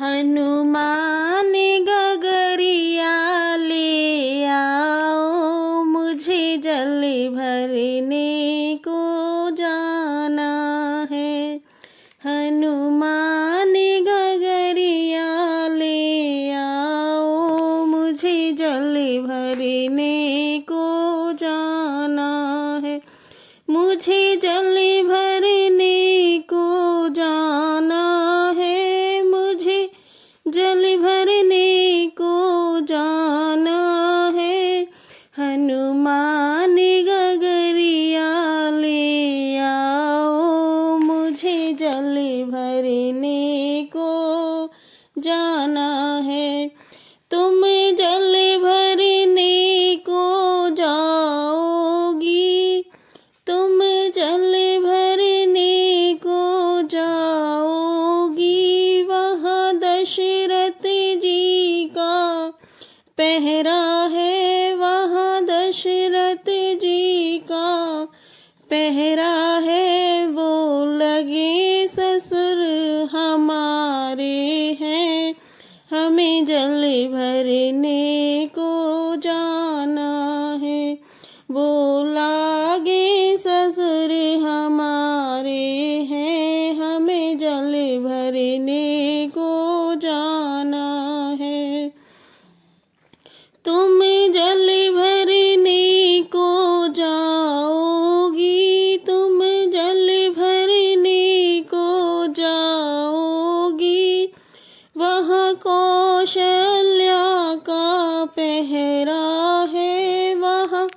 हनुमान गगरिया ले आओ, मुझे जल भरने को जाना है। हनुमान गगरिया ले आओ, मुझे जल भरने को जाना है। मुझे जल भरने को जाना है। मुझे जल भरने को जाना है। हनुमान गगरिया ले आओ, मुझे जल भरने को जाना है। तुम जल भरने को जाओगी, तुम जल भरने को जाओगी, वहाँ दशरथ जी का पहरा है। वहाँ दशरथ जी का पहरा है। वो लगे ससुर हमारे हैं, हमें जल भरने को जाना है। वो लागे ससुर हमारे हैं, हमें जल भरने को जाना है। तुम जल भरने को जाओगी, तुम जल भरने को जाओगी, वहाँ कौशल्या का पहरा है। वहाँ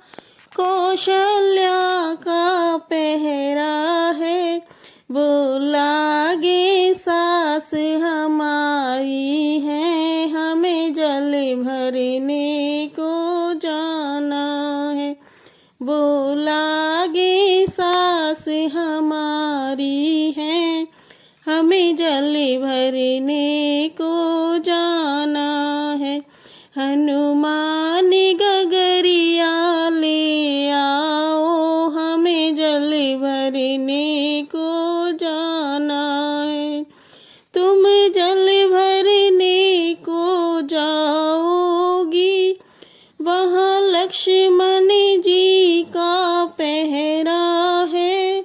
कौशल्या का पहरा है। वो लागे सास हमारी है, हमें जल भरने को जाना है। वो लागे सास हमारी है, हमें जल भरने को जाना है। हनुमान गगरिया ले आओ, हमें जल भरने को जाना है। तुम जल भरने को जाओगी, वहाँ लक्ष्मण जी का पहरा है।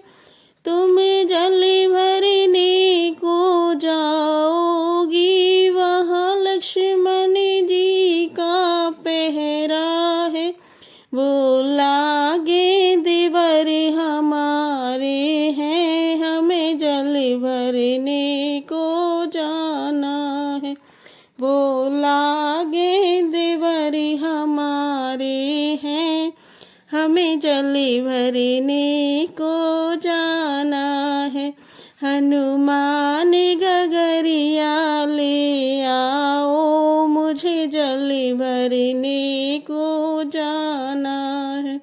तुम जल भरने को जाओगी, वहाँ लक्ष्मण जी का पहरा है। वो लागे देवर हमारे हैं, हमें जल भरने को जाना है। वो लागे देवर हमारे हैं, हमें जल भरने को जाना है। हनुमान गगरिया ले आओ, मुझे जल भरने को जाना है।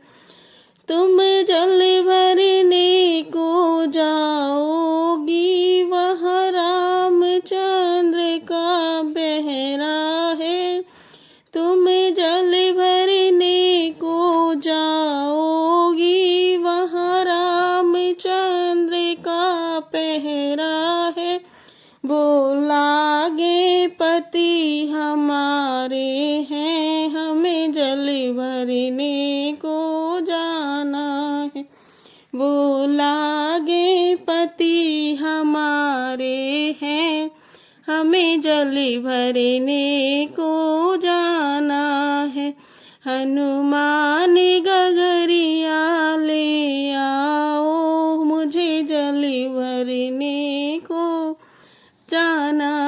तुम जल भरने को जाओगी, वहाँ रामचंद्र का पहरा है। तुम जल भरने को जाओगी, वहाँ रामचंद्र का पहरा है। वो लागे पति हमारे हैं, हमें जल भरने को जाना है। वो लागे पति हमारे हैं, हमें जल भरने को जाना है। हनुमान गगरिया ले आओ, मुझे जल भरने को जाना